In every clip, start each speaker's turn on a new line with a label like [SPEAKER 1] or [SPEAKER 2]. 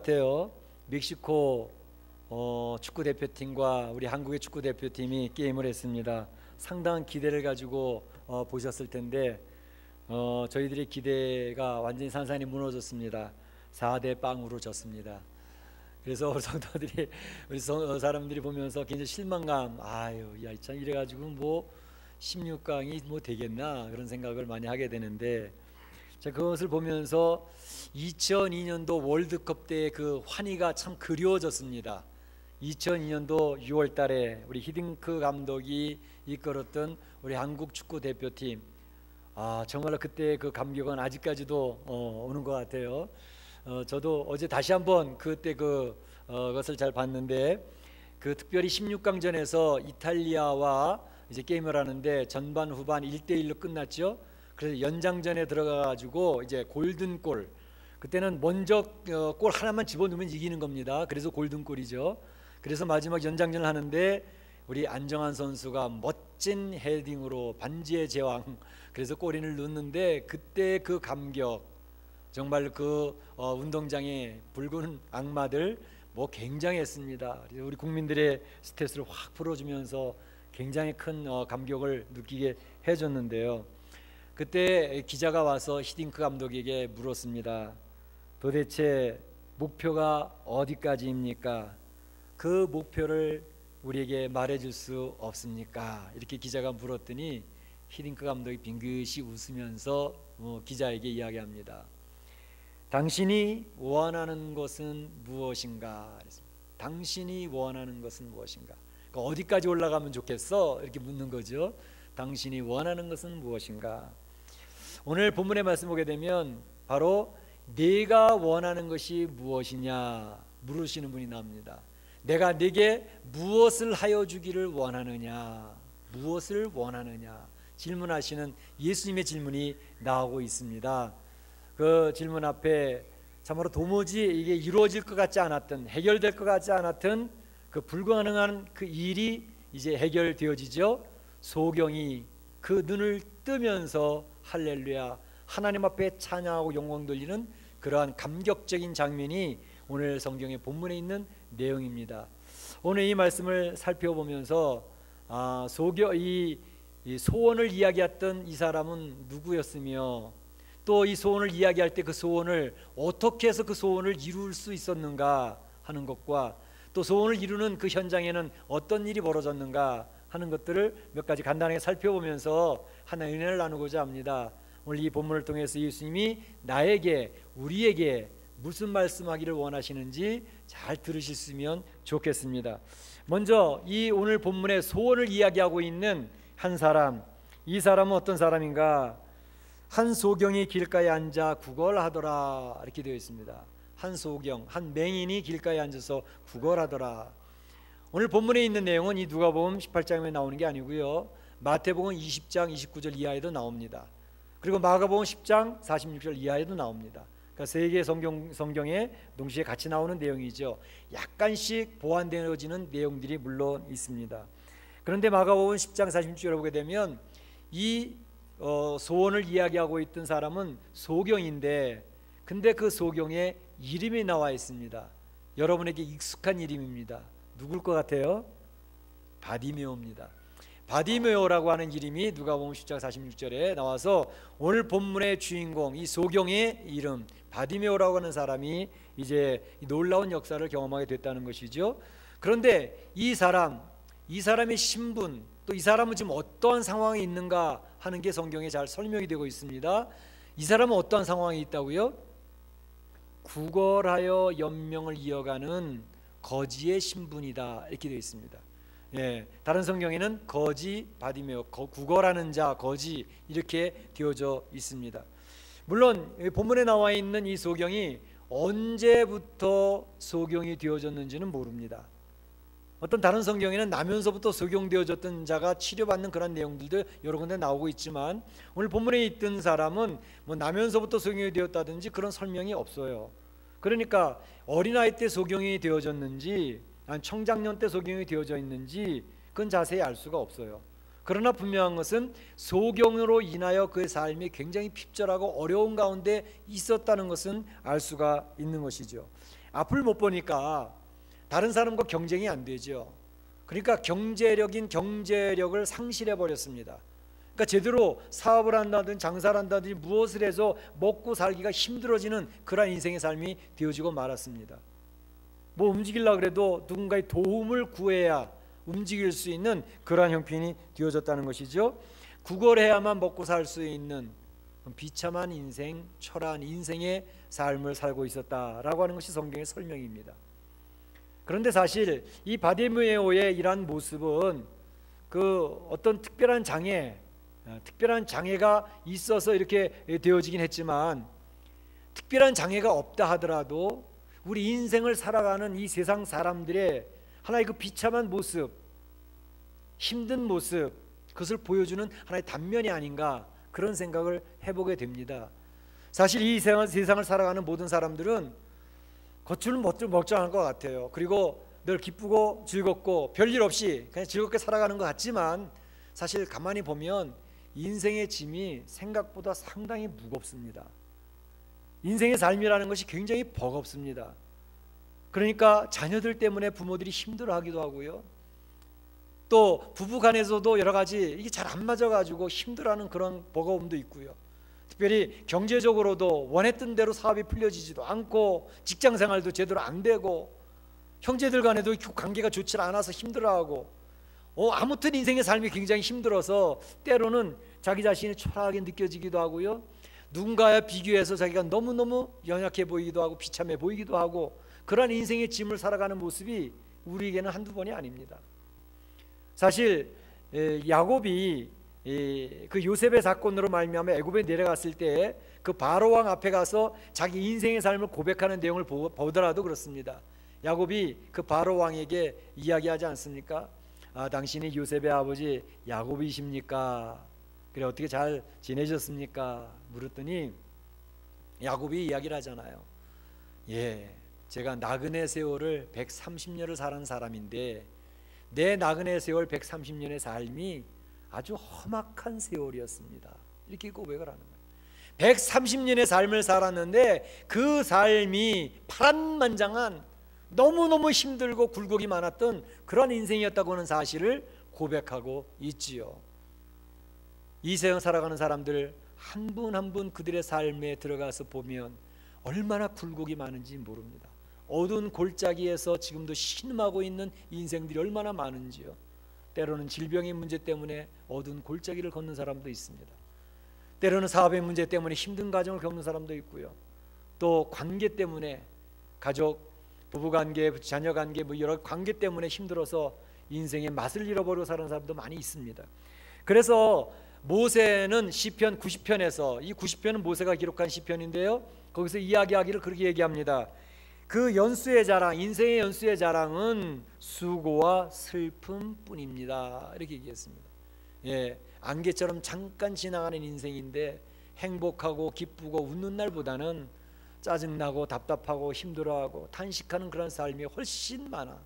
[SPEAKER 1] 같아요. 멕시코 축구 대표팀과 우리 한국의 축구 대표팀이 게임을 했습니다. 상당한 기대를 가지고 보셨을 텐데 저희들의 기대가 완전히 산산이 무너졌습니다. 4대0으로 졌습니다. 그래서 성도들이 우리 사람들이 보면서 굉장히 실망감, 아유, 야, 참 이래가지고 뭐 16강이 뭐 되겠나 그런 생각을 많이 하게 되는데, 자, 그것을 보면서 2002년도 월드컵 때의 그 환희가 참 그리워졌습니다. 2002년도 6월 달에 우리 히딩크 감독이 이끌었던 우리 한국 축구 대표팀, 정말로 그때 그 감격은 아직까지도 오는 것 같아요. 저도 어제 다시 한번 그때 그것을 잘 봤는데, 그 특별히 16강전에서 이탈리아와 이제 게임을 하는데 전반 후반 1대1로 끝났죠. 그래서 연장전에 들어가 가지고 이제 골든골, 그때는 먼저 골 하나만 집어넣으면 이기는 겁니다. 그래서 골든골이죠. 그래서 마지막 연장전을 하는데 우리 안정환 선수가 멋진 헤딩으로 반지의 제왕, 그래서 골인을 넣는데 그때 그 감격, 정말 그 운동장의 붉은 악마들 뭐 굉장했습니다. 우리 국민들의 스트레스를 확 풀어주면서 굉장히 큰 감격을 느끼게 해줬는데요. 그때 기자가 와서 히딩크 감독에게 물었습니다. 도대체 목표가 어디까지입니까? 그 목표를 우리에게 말해줄 수 없습니까? 이렇게 기자가 물었더니 히딩크 감독이 빙긋이 웃으면서 기자에게 이야기합니다. 당신이 원하는 것은 무엇인가? 당신이 원하는 것은 무엇인가? 그러니까 어디까지 올라가면 좋겠어? 이렇게 묻는 거죠. 당신이 원하는 것은 무엇인가? 오늘 본문의 말씀 보게 되면 바로 내가 원하는 것이 무엇이냐 물으시는 분이 나옵니다. 내가 네게 무엇을 하여 주기를 원하느냐, 무엇을 원하느냐 질문하시는 예수님의 질문이 나오고 있습니다. 그 질문 앞에 참으로 도무지 이게 이루어질 것 같지 않았던, 해결될 것 같지 않았던 그 불가능한 그 일이 이제 해결되어지죠. 소경이 그 눈을 뜨면서 할렐루야, 하나님 앞에 찬양하고 영광 돌리는 그러한 감격적인 장면이 오늘 성경의 본문에 있는 내용입니다. 오늘 이 말씀을 살펴보면서 이 소원을 이야기했던 이 사람은 누구였으며, 또 이 소원을 이야기할 때 그 소원을 어떻게 해서 그 소원을 이룰 수 있었는가 하는 것과, 또 소원을 이루는 그 현장에는 어떤 일이 벌어졌는가 하는 것들을 몇 가지 간단하게 살펴보면서 하나의 은혜를 나누고자 합니다. 오늘 이 본문을 통해서 예수님이 나에게, 우리에게 무슨 말씀하기를 원하시는지 잘 들으실 수 있으면 좋겠습니다. 먼저 이 오늘 본문의 소원을 이야기하고 있는 한 사람, 이 사람은 어떤 사람인가? 한 소경이 길가에 앉아 구걸하더라 이렇게 되어 있습니다. 한 소경, 한 맹인이 길가에 앉아서 구걸하더라. 오늘 본문에 있는 내용은 이 누가복음 18장에 나오는 게 아니고요, 마태복음 20장 29절 이하에도 나옵니다. 그리고 마가복음 10장 46절 이하에도 나옵니다. 그러니까 세 개의 성경에 동시에 같이 나오는 내용이죠. 약간씩 보완되어지는 내용들이 물론 있습니다. 그런데 마가복음 10장 46절을 보게 되면 이 소원을 이야기하고 있던 사람은 소경인데, 근데 그 소경에 이름이 나와 있습니다. 여러분에게 익숙한 이름입니다. 누굴 것 같아요? 바디메오입니다. 바디메오라고 하는 이름이 누가복음 10장 46절에 나와서 오늘 본문의 주인공, 이 소경의 이름 바디메오라고 하는 사람이 이제 놀라운 역사를 경험하게 됐다는 것이죠. 그런데 이 사람의 신분, 또 이 사람은 지금 어떠한 상황에 있는가 하는 게 성경에 잘 설명이 되고 있습니다. 이 사람은 어떠한 상황에 있다고요? 구걸하여 연명을 이어가는 거지의 신분이다 이렇게 되어 있습니다. 다른 성경에는 거지 바디메오, 구걸하는 자, 거지 이렇게 되어져 있습니다. 물론 본문에 나와 있는 이 소경이 언제부터 소경이 되어졌는지는 모릅니다. 어떤 다른 성경에는 나면서부터 소경되어졌던 자가 치료받는 그런 내용들도 여러 군데 나오고 있지만, 오늘 본문에 있던 사람은 뭐 나면서부터 소경이 되었다든지 그런 설명이 없어요. 그러니까 어린아이 때 소경이 되어졌는지 청장년 때 소경이 되어져 있는지 그건 자세히 알 수가 없어요. 그러나 분명한 것은 소경으로 인하여 그의 삶이 굉장히 핍절하고 어려운 가운데 있었다는 것은 알 수가 있는 것이죠. 앞을 못 보니까 다른 사람과 경쟁이 안 되죠. 그러니까 경제력을 상실해 버렸습니다. 그러니까 제대로 사업을 한다든지 장사를 한다든지 무엇을 해서 먹고 살기가 힘들어지는 그러한 인생의 삶이 되어지고 말았습니다. 뭐 움직이려고 해도 누군가의 도움을 구해야 움직일 수 있는 그러한 형편이 되어졌다는 것이죠. 구걸해야만 먹고 살 수 있는 비참한 인생, 초라한 인생의 삶을 살고 있었다라고 하는 것이 성경의 설명입니다. 그런데 사실 이 바디메오의 이러한 모습은 그 어떤 특별한 장애가 있어서 이렇게 되어지긴 했지만, 특별한 장애가 없다 하더라도 우리 인생을 살아가는 이 세상 사람들의 하나의 그 비참한 모습, 힘든 모습, 그것을 보여주는 하나의 단면이 아닌가, 그런 생각을 해보게 됩니다. 사실 이 세상을 살아가는 모든 사람들은 겉으로는 멀쩡한 것 같아요. 그리고 늘 기쁘고 즐겁고 별일 없이 그냥 즐겁게 살아가는 것 같지만, 사실 가만히 보면 인생의 짐이 생각보다 상당히 무겁습니다. 인생의 삶이라는 것이 굉장히 버겁습니다. 그러니까 자녀들 때문에 부모들이 힘들어하기도 하고요, 또 부부간에서도 여러 가지 이게 잘 안 맞아가지고 힘들어하는 그런 버거움도 있고요, 특별히 경제적으로도 원했던 대로 사업이 풀려지지도 않고 직장생활도 제대로 안 되고 형제들 간에도 관계가 좋지 않아서 힘들어하고, 아무튼 인생의 삶이 굉장히 힘들어서 때로는 자기 자신이 초라하게 느껴지기도 하고요, 누군가와 비교해서 자기가 너무너무 연약해 보이기도 하고 비참해 보이기도 하고, 그러한 인생의 짐을 살아가는 모습이 우리에게는 한두 번이 아닙니다. 사실 야곱이 그 요셉의 사건으로 말미암아 애굽에 내려갔을 때 그 바로 왕 앞에 가서 자기 인생의 삶을 고백하는 내용을 보더라도 그렇습니다. 야곱이 그 바로 왕에게 이야기하지 않습니까? 당신이 요셉의 아버지 야곱이십니까? 그래, 어떻게 잘 지내셨습니까? 물었더니 야곱이 이야기를 하잖아요. 예, 제가 나그네 세월을 130년을 살은 사람인데 내 나그네 세월 130년의 삶이 아주 험악한 세월이었습니다. 이렇게 고백을 하는 거예요. 130년의 삶을 살았는데 그 삶이 파란만장한 너무너무 힘들고 굴곡이 많았던 그런 인생이었다고 하는 사실을 고백하고 있지요. 이 세상 살아가는 사람들 한 분 한 분 그들의 삶에 들어가서 보면 얼마나 굴곡이 많은지 모릅니다. 어두운 골짜기에서 지금도 신음하고 있는 인생들이 얼마나 많은지요. 때로는 질병의 문제 때문에 어두운 골짜기를 걷는 사람도 있습니다. 때로는 사업의 문제 때문에 힘든 가정을 겪는 사람도 있고요, 또 관계 때문에 가족, 부부관계, 자녀관계, 여러 관계 때문에 힘들어서 인생의 맛을 잃어버리고 사는 사람도 많이 있습니다. 그래서 모세는 시편 90편에서, 이 90편은 모세가 기록한 시편인데요, 거기서 이야기하기를 그렇게 얘기합니다. 그 연수의 자랑, 인생의 연수의 자랑은 수고와 슬픔뿐입니다. 이렇게 얘기했습니다. 예, 안개처럼 잠깐 지나가는 인생인데 행복하고 기쁘고 웃는 날보다는 짜증나고 답답하고 힘들어하고 탄식하는 그런 삶이 훨씬 많아.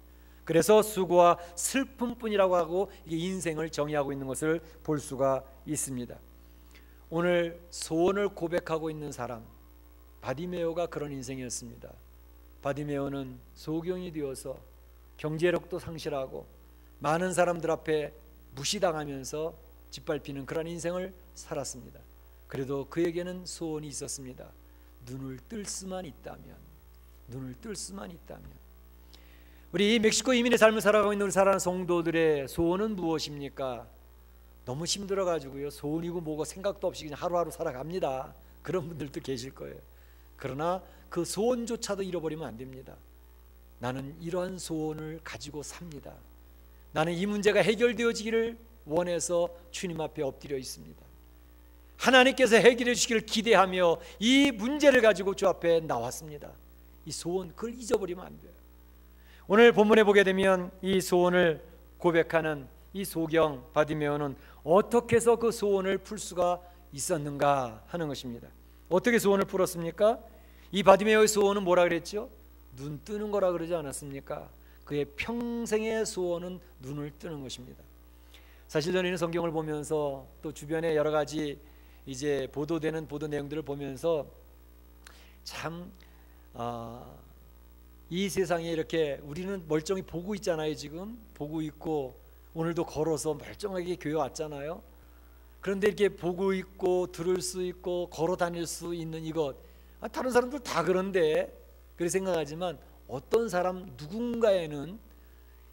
[SPEAKER 1] 그래서 수고와 슬픔뿐이라고 하고 인생을 정의하고 있는 것을 볼 수가 있습니다. 오늘 소원을 고백하고 있는 사람, 바디메오가 그런 인생이었습니다. 바디메오는 소경이 되어서 경제력도 상실하고 많은 사람들 앞에 무시당하면서 짓밟히는 그런 인생을 살았습니다. 그래도 그에게는 소원이 있었습니다. 눈을 뜰 수만 있다면, 눈을 뜰 수만 있다면. 우리 멕시코 이민의 삶을 살아가고 있는 우리 사랑하는 성도들의 소원은 무엇입니까? 너무 힘들어가지고요, 소원이고 뭐고 생각도 없이 그냥 하루하루 살아갑니다. 그런 분들도 계실 거예요. 그러나 그 소원조차도 잃어버리면 안 됩니다. 나는 이러한 소원을 가지고 삽니다. 나는 이 문제가 해결되어지기를 원해서 주님 앞에 엎드려 있습니다. 하나님께서 해결해 주시기를 기대하며 이 문제를 가지고 주 앞에 나왔습니다. 이 소원, 그걸 잊어버리면 안 돼요. 오늘 본문에 보게 되면 이 소원을 고백하는 이 소경 바디메오는 어떻게 해서 그 소원을 풀 수가 있었는가 하는 것입니다. 어떻게 소원을 풀었습니까? 이 바디메오의 소원은 뭐라 그랬죠? 눈 뜨는 거라 그러지 않았습니까? 그의 평생의 소원은 눈을 뜨는 것입니다. 사실 저는 성경을 보면서 또 주변에 여러 가지 이제 보도되는 보도 내용들을 보면서 참 이 세상에 이렇게 우리는 멀쩡히 보고 있잖아요. 지금 보고 있고 오늘도 걸어서 멀쩡하게 교회 왔잖아요. 그런데 이렇게 보고 있고 들을 수 있고 걸어 다닐 수 있는 이것, 다른 사람들 다 그런데 그렇게 생각하지만 어떤 사람 누군가에는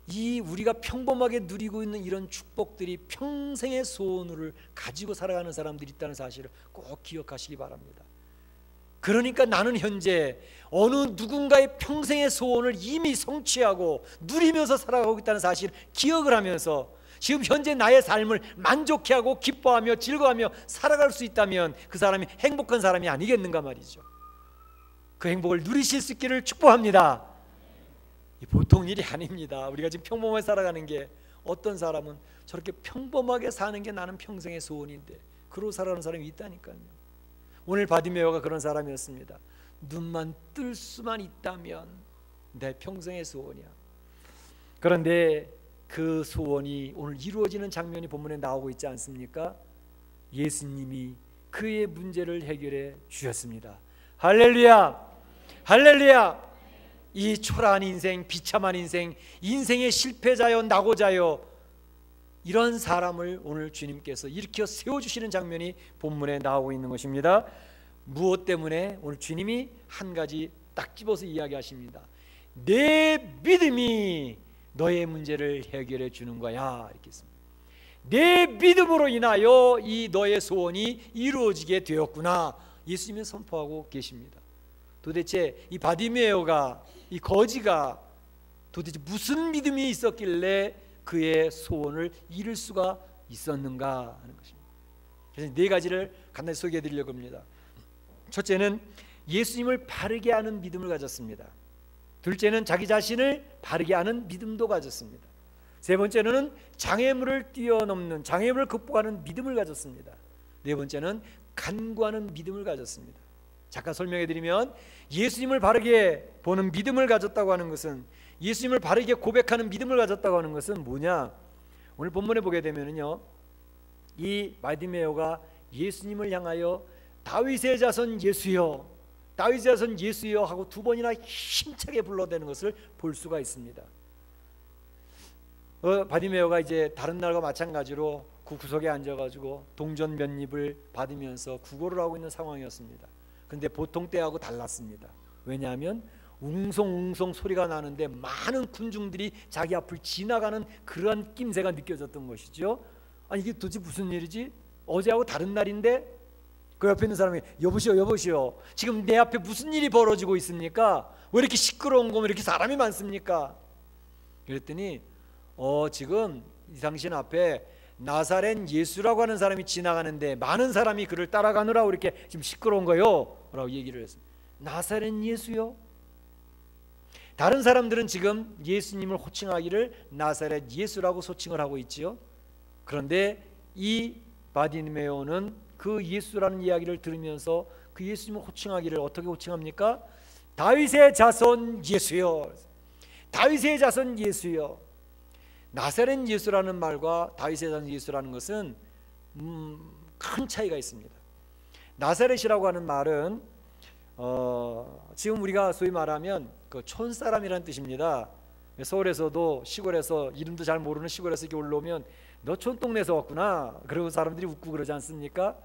[SPEAKER 1] 이 우리가 평범하게 누리고 있는 이런 축복들이 평생의 소원을 가지고 살아가는 사람들이 있다는 사실을 꼭 기억하시기 바랍니다. 그러니까 나는 현재 어느 누군가의 평생의 소원을 이미 성취하고 누리면서 살아가고 있다는 사실을 기억을 하면서 지금 현재 나의 삶을 만족해하고 기뻐하며 즐거워하며 살아갈 수 있다면 그 사람이 행복한 사람이 아니겠는가 말이죠. 그 행복을 누리실 수 있기를 축복합니다. 보통 일이 아닙니다. 우리가 지금 평범하게 살아가는 게, 어떤 사람은 저렇게 평범하게 사는 게 나는 평생의 소원인데 그러고 살아가는 사람이 있다니까요. 오늘 바디메오가 그런 사람이었습니다. 눈만 뜰 수만 있다면 내 평생의 소원이야. 그런데 그 소원이 오늘 이루어지는 장면이 본문에 나오고 있지 않습니까? 예수님이 그의 문제를 해결해 주셨습니다. 할렐루야! 할렐루야! 이 초라한 인생, 비참한 인생, 인생의 실패자여 낙오자여, 이런 사람을 오늘 주님께서 일으켜 세워주시는 장면이 본문에 나오고 있는 것입니다. 무엇 때문에? 오늘 주님이 한 가지 딱 집어서 이야기하십니다. 내 믿음이 너의 문제를 해결해 주는 거야, 이렇게 했습니다. 내 믿음으로 인하여 이 너의 소원이 이루어지게 되었구나, 예수님은 선포하고 계십니다. 도대체 이 바디메오가, 이 거지가 도대체 무슨 믿음이 있었길래 그의 소원을 이룰 수가 있었는가 하는 것입니다. 그래서 네 가지를 간단히 소개해 드리려고 합니다. 첫째는 예수님을 바르게 아는 믿음을 가졌습니다. 둘째는 자기 자신을 바르게 아는 믿음도 가졌습니다. 세 번째는 장애물을 뛰어넘는, 장애물을 극복하는 믿음을 가졌습니다. 네 번째는 간구하는 믿음을 가졌습니다. 잠깐 설명해 드리면, 예수님을 바르게 보는 믿음을 가졌다고 하는 것은, 예수님을 바르게 고백하는 믿음을 가졌다고 하는 것은 뭐냐? 오늘 본문에 보게 되면요, 이 바디메오가 예수님을 향하여 다윗의 자손 예수여, 다윗의 자손 예수여 하고 두 번이나 힘차게 불러대는 것을 볼 수가 있습니다. 바디메오가 이제 다른 날과 마찬가지로 그 구석에 앉아가지고 동전 몇 입을 받으면서 구걸을 하고 있는 상황이었습니다. 근데 보통 때하고 달랐습니다. 왜냐하면 웅성웅성 소리가 나는데 많은 군중들이 자기 앞을 지나가는 그러한 낌새가 느껴졌던 것이죠. 아니, 이게 도대체 무슨 일이지? 어제하고 다른 날인데? 그 옆에 있는 사람이 여보시오, 여보시오, 지금 내 앞에 무슨 일이 벌어지고 있습니까? 왜 이렇게 시끄러운 거, 왜 이렇게 사람이 많습니까? 그랬더니 지금 이 당신 앞에 나사렛 예수라고 하는 사람이 지나가는데 많은 사람이 그를 따라가느라고 이렇게 지금 시끄러운 거요 라고 얘기를 했습니다. 나사렛 예수요? 다른 사람들은 지금 예수님을 호칭하기를 나사렛 예수라고 소칭을 하고 있지요. 그런데 이 바디메오는 그 예수라는 이야기를 들으면서 그 예수님을 호칭하기를 어떻게 호칭합니까? 다윗의 자손 예수요, 다윗의 자손 예수요. 나사렛 예수라는 말과 다윗의 자손 예수라는 것은 큰 차이가 있습니다. 나사렛이라고 하는 말은 지금 우리가 소위 말하면 그 촌사람이라는 뜻입니다. 서울에서도 시골에서 이름도 잘 모르는 시골에서 이렇게 올라오면 너 촌동네에서 왔구나, 그리고 사람들이 웃고 그러지 않습니까?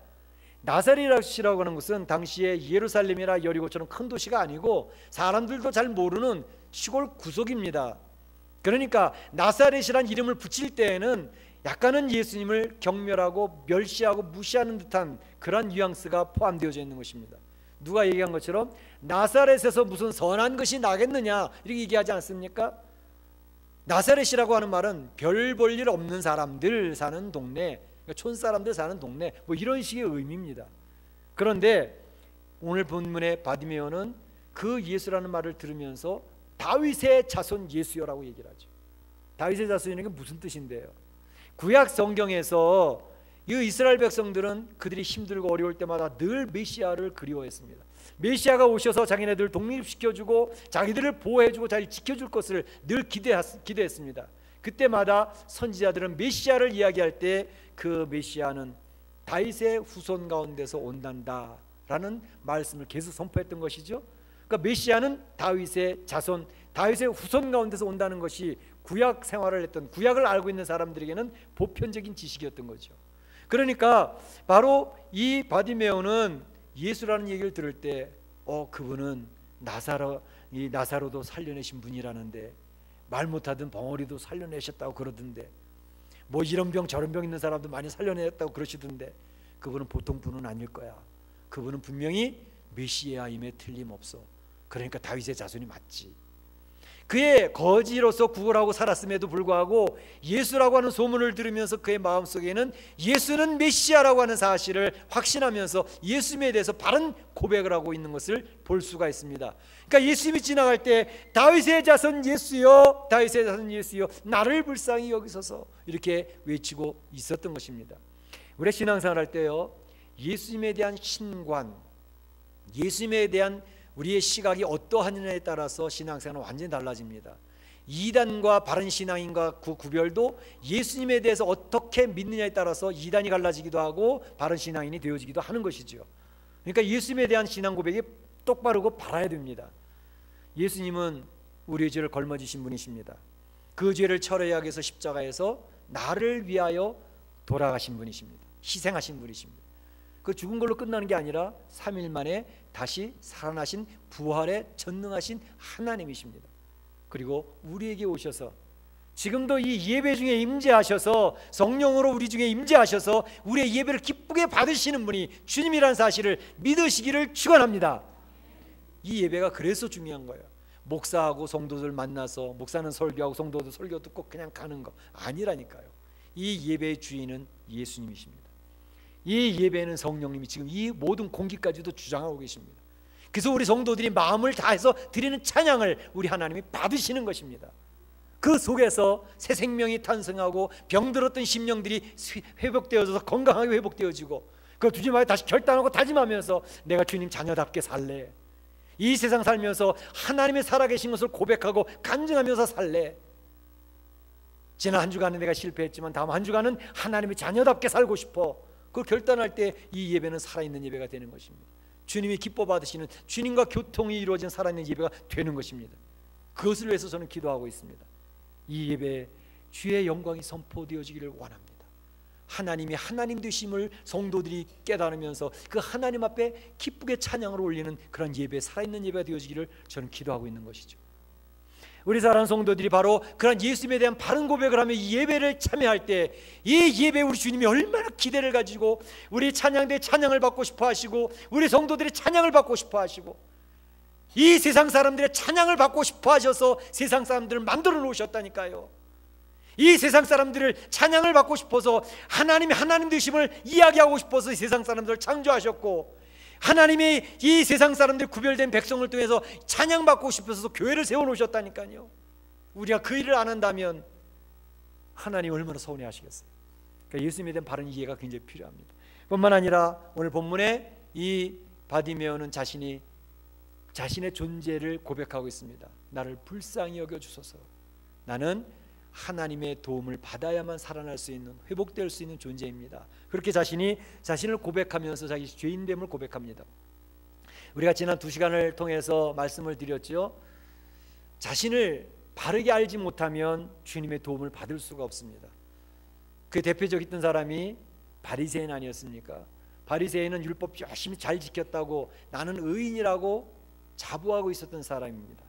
[SPEAKER 1] 나사렛이라고 하는 것은 당시에 예루살렘이나 여리고처럼 큰 도시가 아니고 사람들도 잘 모르는 시골 구석입니다. 그러니까 나사렛이란 이름을 붙일 때에는 약간은 예수님을 경멸하고 멸시하고 무시하는 듯한 그런 뉘앙스가 포함되어져 있는 것입니다. 누가 얘기한 것처럼 나사렛에서 무슨 선한 것이 나겠느냐 이렇게 얘기하지 않습니까? 나사렛이라고 하는 말은 별 볼 일 없는 사람들 사는 동네, 그러니까 촌사람들 사는 동네, 뭐 이런 식의 의미입니다. 그런데 오늘 본문의 바디메오는 그 예수라는 말을 들으면서 다윗의 자손 예수여라고 얘기를 하죠. 다윗의 자손이라는 게 무슨 뜻인데요? 구약 성경에서 이 이스라엘 백성들은 그들이 힘들고 어려울 때마다 늘 메시아를 그리워했습니다. 메시아가 오셔서 자기네들을 독립시켜주고 자기들을 보호해주고 잘 지켜줄 것을 늘 기대했습니다. 그때마다 선지자들은 메시아를 이야기할 때 그 메시아는 다윗의 후손 가운데서 온단다 라는 말씀을 계속 선포했던 것이죠. 그러니까 메시아는 다윗의 자손, 다윗의 후손 가운데서 온다는 것이 구약 생활을 했던, 구약을 알고 있는 사람들에게는 보편적인 지식이었던 거죠. 그러니까 바로 이 바디메오는 예수라는 얘기를 들을 때 그분은 나사로도 살려내신 분이라는데, 말 못하던 벙어리도 살려내셨다고 그러던데, 뭐 이런 병 저런 병 있는 사람도 많이 살려냈다고 그러시던데, 그분은 보통 분은 아닐 거야. 그분은 분명히 메시아임에 틀림없어. 그러니까 다윗의 자손이 맞지. 그의 거지로서 구걸하고 살았음에도 불구하고 예수라고 하는 소문을 들으면서 그의 마음속에는 예수는 메시아라고 하는 사실을 확신하면서 예수님에 대해서 바른 고백을 하고 있는 것을 볼 수가 있습니다. 그러니까 예수님이 지나갈 때 다윗의 자손 예수여, 다윗의 자손 예수여, 나를 불쌍히 여기소서, 이렇게 외치고 있었던 것입니다. 우리 신앙생활 할 때요, 예수님에 대한 신관, 예수님에 대한 우리의 시각이 어떠하느냐에 따라서 신앙생활은 완전히 달라집니다. 이단과 바른 신앙인과 그 구별도 예수님에 대해서 어떻게 믿느냐에 따라서 이단이 갈라지기도 하고 바른 신앙인이 되어지기도 하는 것이죠. 그러니까 예수님에 대한 신앙 고백이 똑바르고 바라야 됩니다. 예수님은 우리의 죄를 걸머지신 분이십니다. 그 죄를 철회하기 위해서 십자가에서 나를 위하여 돌아가신 분이십니다. 희생하신 분이십니다. 그 죽은 걸로 끝나는 게 아니라 3일 만에 다시 살아나신 부활에 전능하신 하나님이십니다. 그리고 우리에게 오셔서 지금도 이 예배 중에 임재하셔서 성령으로 우리 중에 임재하셔서 우리의 예배를 기쁘게 받으시는 분이 주님이라는 사실을 믿으시기를 축원합니다. 이 예배가 그래서 중요한 거예요. 목사하고 성도들 만나서 목사는 설교하고 성도들 설교 듣고 그냥 가는 거 아니라니까요. 이 예배의 주인은 예수님이십니다. 이 예배는 성령님이 지금 이 모든 공기까지도 주장하고 계십니다. 그래서 우리 성도들이 마음을 다해서 드리는 찬양을 우리 하나님이 받으시는 것입니다. 그 속에서 새 생명이 탄생하고 병들었던 심령들이 회복되어져서 건강하게 회복되어지고, 그 주님 앞에 다시 결단하고 다짐하면서 내가 주님 자녀답게 살래, 이 세상 살면서 하나님의 살아계신 것을 고백하고 간증하면서 살래, 지난 한 주간은 내가 실패했지만 다음 한 주간은 하나님의 자녀답게 살고 싶어, 그걸 결단할 때 이 예배는 살아있는 예배가 되는 것입니다. 주님이 기뻐 받으시는, 주님과 교통이 이루어진 살아있는 예배가 되는 것입니다. 그것을 위해서 저는 기도하고 있습니다. 이 예배에 주의 영광이 선포되어지기를 원합니다. 하나님이 하나님 되심을 성도들이 깨달으면서 그 하나님 앞에 기쁘게 찬양을 올리는 그런 예배, 살아있는 예배가 되어지기를 저는 기도하고 있는 것이죠. 우리 사랑하는 성도들이 바로 그런 예수님에 대한 바른 고백을 하며 이 예배를 참여할 때 이 예배에 우리 주님이 얼마나 기대를 가지고 우리 찬양대에 찬양을 받고 싶어 하시고 우리 성도들이 찬양을 받고 싶어 하시고 이 세상 사람들의 찬양을 받고 싶어 하셔서 세상 사람들을 만들어 놓으셨다니까요. 이 세상 사람들을 찬양을 받고 싶어서 하나님이 하나님 되심을 이야기하고 싶어서 이 세상 사람들을 창조하셨고, 하나님이 이 세상 사람들 구별된 백성을 통해서 찬양받고 싶어서 교회를 세워놓으셨다니까요. 우리가 그 일을 안 한다면 하나님 얼마나 서운해하시겠어요. 그러니까 예수님에 대한 바른 이해가 굉장히 필요합니다. 뿐만 아니라 오늘 본문에 이 바디메오는 자신의 존재를 고백하고 있습니다. 나를 불쌍히 여겨주소서. 나는 하나님의 도움을 받아야만 살아날 수 있는, 회복될 수 있는 존재입니다. 그렇게 자신을 고백하면서 자기 죄인됨을 고백합니다. 우리가 지난 2시간을 통해서 말씀을 드렸죠. 자신을 바르게 알지 못하면 주님의 도움을 받을 수가 없습니다. 그 대표적인 사람이 바리새인 아니었습니까? 바리새인은 율법 열심히 잘 지켰다고 나는 의인이라고 자부하고 있었던 사람입니다.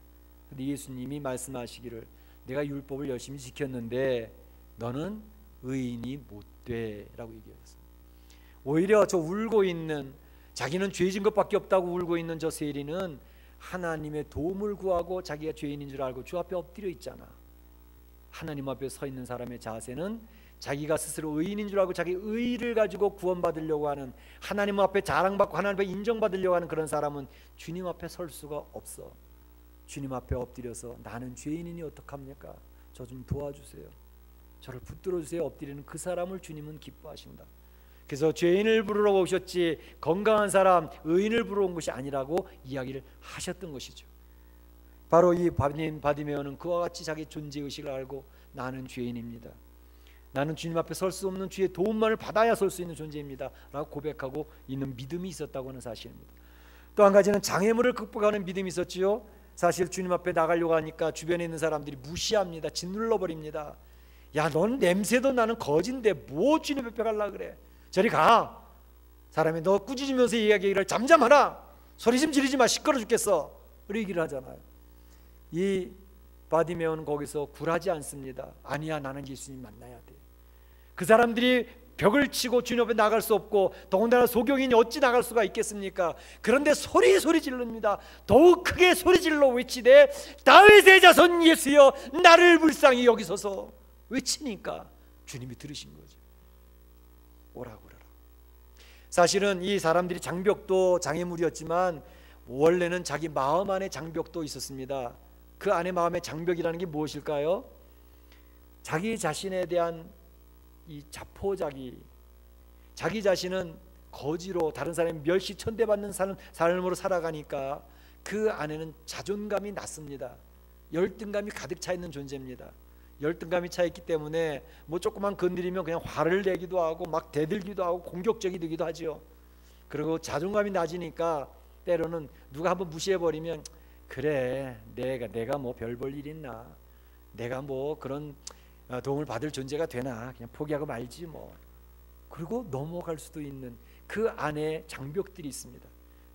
[SPEAKER 1] 그런데 예수님이 말씀하시기를 내가 율법을 열심히 지켰는데 너는 의인이 못돼 라고 얘기했어요. 오히려 저 울고 있는, 자기는 죄진 것밖에 없다고 울고 있는 저 세리는 하나님의 도움을 구하고 자기가 죄인인 줄 알고 주 앞에 엎드려 있잖아. 하나님 앞에 서 있는 사람의 자세는 자기가 스스로 의인인 줄 알고 자기 의의를 가지고 구원받으려고 하는, 하나님 앞에 자랑받고 하나님 앞에 인정받으려고 하는 그런 사람은 주님 앞에 설 수가 없어. 주님 앞에 엎드려서 나는 죄인이니 어떡합니까? 저 좀 도와주세요, 저를 붙들어 주세요 엎드리는 그 사람을 주님은 기뻐하신다. 그래서 죄인을 부르러 오셨지 건강한 사람, 의인을 부르러 온 것이 아니라고 이야기를 하셨던 것이죠. 바로 이 바디메오는 그와 같이 자기 존재의식을 알고 나는 죄인입니다, 나는 주님 앞에 설 수 없는 주의 도움만을 받아야 설 수 있는 존재입니다 라고 고백하고 있는 믿음이 있었다고 하는 사실입니다. 또 한 가지는 장애물을 극복하는 믿음이 있었지요. 사실 주님 앞에 나가려고 하니까 주변에 있는 사람들이 무시합니다. 짓눌러 버립니다. 야, 넌 냄새도 나는 거진데 뭐 주님 앞에 가려고 그래? 저리 가. 사람이 너 꾸짖으면서 이야기를 잠잠하라. 소리 좀 지르지 마. 시끄러 죽겠어. 그런 얘기를 하잖아요. 이 바디메오는 거기서 굴하지 않습니다. 아니야, 나는 예수님 만나야 돼. 그 사람들이 벽을 치고 주님 앞에 나갈 수 없고, 더군다나 소경인이 어찌 나갈 수가 있겠습니까? 그런데 소리 지릅니다. 더욱 크게 소리 질러 외치되 다윗의 자손 예수여 나를 불쌍히 여기소서. 외치니까 주님이 들으신 거죠. 오라고 그러라. 사실은 이 사람들이 장벽도 장애물이었지만 원래는 자기 마음 안에 장벽도 있었습니다. 그 안에 마음의 장벽이라는 게 무엇일까요? 자기 자신에 대한 이 자포자기, 자기 자신은 거지로 다른 사람이 멸시 천대받는 삶으로 살아가니까 그 안에는 자존감이 낮습니다. 열등감이 가득 차 있는 존재입니다. 열등감이 차 있기 때문에 뭐 조금만 건드리면 그냥 화를 내기도 하고 막 대들기도 하고 공격적이 되기도 하죠. 그리고 자존감이 낮으니까 때로는 누가 한번 무시해버리면 그래 내가 뭐 별 볼 일 있나, 내가 뭐 그런 도움을 받을 존재가 되나, 그냥 포기하고 말지 뭐. 그리고 넘어갈 수도 있는 그 안에 장벽들이 있습니다.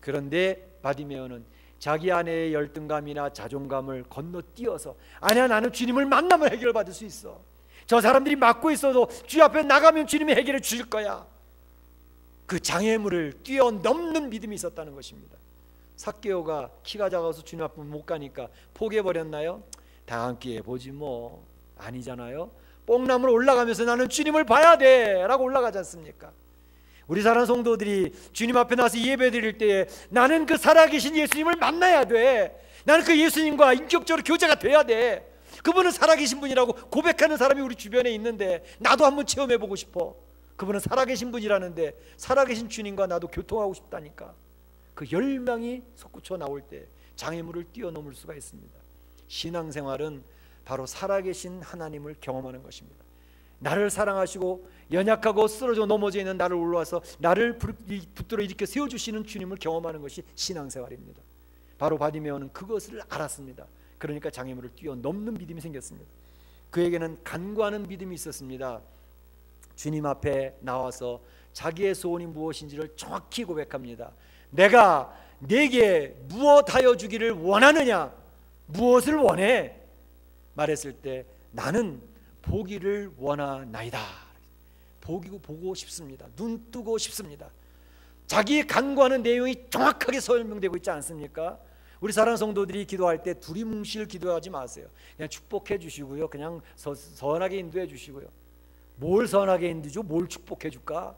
[SPEAKER 1] 그런데 바디메오는 자기 안의 열등감이나 자존감을 건너뛰어서 아니야, 나는 주님을 만나면 해결받을 수 있어. 저 사람들이 막고 있어도 주 앞에 나가면 주님이 해결해 주실 거야. 그 장애물을 뛰어넘는 믿음이 있었다는 것입니다. 삭개오가 키가 작아서 주님 앞에 못 가니까 포기해버렸나요? 다음 기회에 보지 뭐. 아니잖아요. 뽕나무로 올라가면서 나는 주님을 봐야 돼 라고 올라가지 않습니까? 우리 사랑하는 성도들이 주님 앞에 나와서 예배 드릴 때에 나는 그 살아계신 예수님을 만나야 돼. 나는 그 예수님과 인격적으로 교제가 돼야 돼. 그분은 살아계신 분이라고 고백하는 사람이 우리 주변에 있는데 나도 한번 체험해보고 싶어. 그분은 살아계신 분이라는데 살아계신 주님과 나도 교통하고 싶다니까. 그 열망이 솟구쳐 나올 때 장애물을 뛰어넘을 수가 있습니다. 신앙생활은 바로 살아계신 하나님을 경험하는 것입니다. 나를 사랑하시고 연약하고 쓰러져 넘어져 있는 나를 올라와서 나를 붙들어 일으켜 세워주시는 주님을 경험하는 것이 신앙생활입니다. 바로 바디메오는 그것을 알았습니다. 그러니까 장애물을 뛰어넘는 믿음이 생겼습니다. 그에게는 간구하는 믿음이 있었습니다. 주님 앞에 나와서 자기의 소원이 무엇인지를 정확히 고백합니다. 내가 네게 무엇하여 주기를 원하느냐? 무엇을 원해? 말했을 때 나는 보기를 원하나이다. 보고 싶습니다. 눈 뜨고 싶습니다. 자기 간구하는 내용이 정확하게 설명되고 있지 않습니까? 우리 사랑하는 성도들이 기도할 때 두리뭉실 기도하지 마세요. 그냥 축복해 주시고요, 그냥 선하게 인도해 주시고요. 뭘 선하게 인도죠? 뭘 축복해 줄까?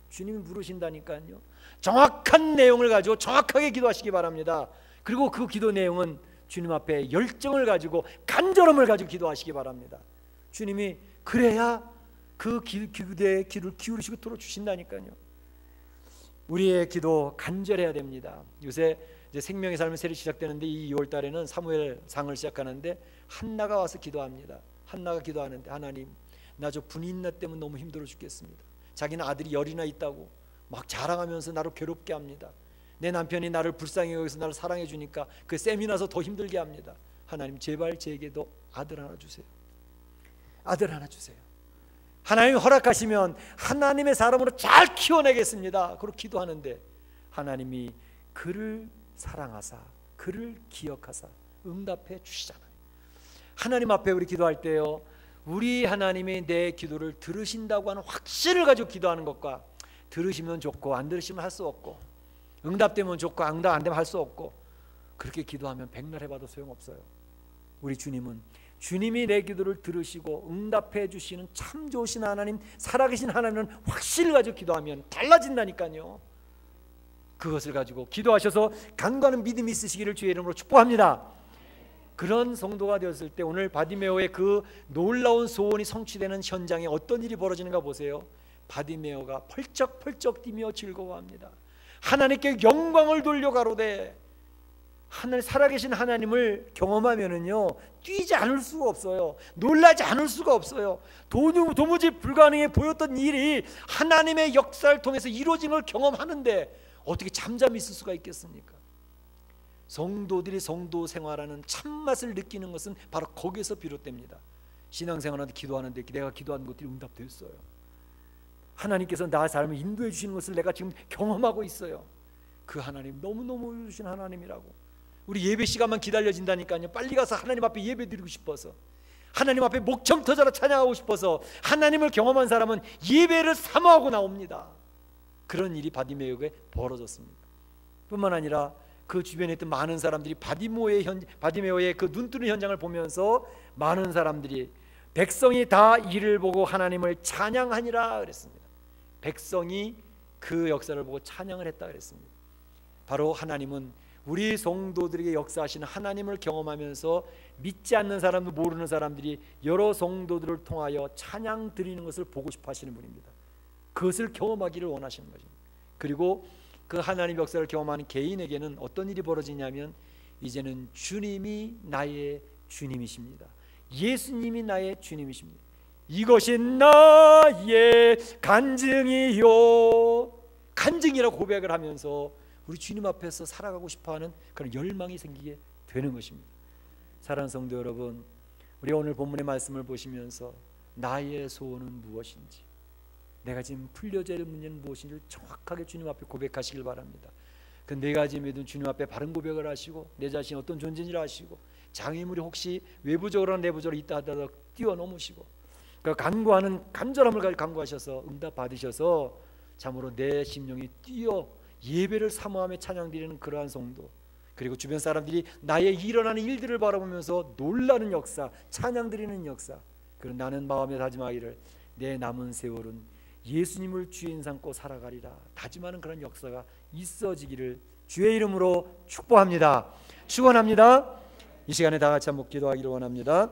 [SPEAKER 1] 주님이 물으신다니까요. 정확한 내용을 가지고 정확하게 기도하시기 바랍니다. 그리고 그 기도 내용은 주님 앞에 열정을 가지고 간절함을 가지고 기도하시기 바랍니다. 주님이 그래야 그 기도에 귀를 기울이시고 들어주신다니까요. 우리의 기도 간절해야 됩니다. 요새 이제 생명의 삶의 세례 시작되는데 이 2월 달에는 사무엘상을 시작하는데 한나가 와서 기도합니다. 한나가 기도하는데 하나님, 나 저 분인나 때문에 너무 힘들어 죽겠습니다. 자기는 아들이 열이나 있다고 막 자랑하면서 나를 괴롭게 합니다. 내 남편이 나를 불쌍히 여기서 나를 사랑해 주니까 그 셈이 나서 더 힘들게 합니다. 하나님, 제발 제게도 아들 하나 주세요. 아들 하나 주세요. 하나님이 허락하시면 하나님의 사람으로 잘 키워내겠습니다. 그렇게 기도하는데 하나님이 그를 사랑하사 그를 기억하사 응답해 주시잖아요. 하나님 앞에 우리 기도할 때요, 우리 하나님이 내 기도를 들으신다고 하는 확신을 가지고 기도하는 것과 들으시면 좋고 안 들으시면 할 수 없고 응답되면 좋고 응답 안 되면 할 수 없고 그렇게 기도하면 백날 해봐도 소용없어요. 우리 주님은 주님이 내 기도를 들으시고 응답해 주시는 참 좋으신 하나님, 살아계신 하나님은 확신을 가지고 기도하면 달라진다니까요. 그것을 가지고 기도하셔서 간구하는 믿음이 있으시기를 주의 이름으로 축복합니다. 그런 성도가 되었을 때 오늘 바디메오의 그 놀라운 소원이 성취되는 현장에 어떤 일이 벌어지는가 보세요. 바디메오가 펄쩍펄쩍 뛰며 즐거워합니다. 하나님께 영광을 돌려가로되, 하늘 살아계신 하나님을 경험하면은요 뛰지 않을 수가 없어요. 놀라지 않을 수가 없어요. 도무지 불가능해 보였던 일이 하나님의 역사를 통해서 이루어진 걸 경험하는데 어떻게 잠잠히 있을 수가 있겠습니까? 성도들이 성도 생활하는 참맛을 느끼는 것은 바로 거기에서 비롯됩니다. 신앙생활하는데 기도하는데 내가 기도하는 것들이 응답됐어요. 하나님께서 나 삶을 인도해 주시는 것을 내가 지금 경험하고 있어요. 그 하나님 너무너무 주신 하나님이라고. 우리 예배 시간만 기다려진다니까요. 빨리 가서 하나님 앞에 예배 드리고 싶어서, 하나님 앞에 목청 터져라 찬양하고 싶어서 하나님을 경험한 사람은 예배를 사모하고 나옵니다. 그런 일이 바디메오에 벌어졌습니다. 뿐만 아니라 그 주변에 있던 많은 사람들이 바디메오의 그 눈뜨는 현장을 보면서 많은 사람들이 백성이 다 이를 보고 하나님을 찬양하니라 그랬습니다. 백성이 그 역사를 보고 찬양을 했다 그랬습니다. 바로 하나님은 우리 성도들에게 역사하시는 하나님을 경험하면서 믿지 않는 사람도 모르는 사람들이 여러 성도들을 통하여 찬양 드리는 것을 보고 싶어 하시는 분입니다. 그것을 경험하기를 원하시는 것입니다. 그리고 그 하나님 역사를 경험하는 개인에게는 어떤 일이 벌어지냐면 이제는 주님이 나의 주님이십니다. 예수님이 나의 주님이십니다. 이것이 나의 간증이요, 간증이라고 고백을 하면서 우리 주님 앞에서 살아가고 싶어하는 그런 열망이 생기게 되는 것입니다. 사랑하는 성도 여러분, 우리 오늘 본문의 말씀을 보시면서 나의 소원은 무엇인지, 내가 지금 풀려져야 할 문제는 무엇인지를 정확하게 주님 앞에 고백하시길 바랍니다. 그 네 가지 믿음 주님 앞에 바른 고백을 하시고 내 자신이 어떤 존재인지를 아시고 장애물이 혹시 외부적으로나 내부적으로 있다 하더라도 뛰어넘으시고 그 간구하는 간절함을 가지고 간구하셔서 응답 받으셔서 참으로 내 심령이 뛰어 예배를 사모하며 찬양드리는 그러한 성도, 그리고 주변 사람들이 나의 일어나는 일들을 바라보면서 놀라는 역사, 찬양드리는 역사. 그런 나는 마음에 다짐하기를 내 남은 세월은 예수님을 주인 삼고 살아가리라 다짐하는 그런 역사가 있어지기를 주의 이름으로 축복합니다. 축원합니다. 이 시간에 다 같이 한번 기도하기를 원합니다.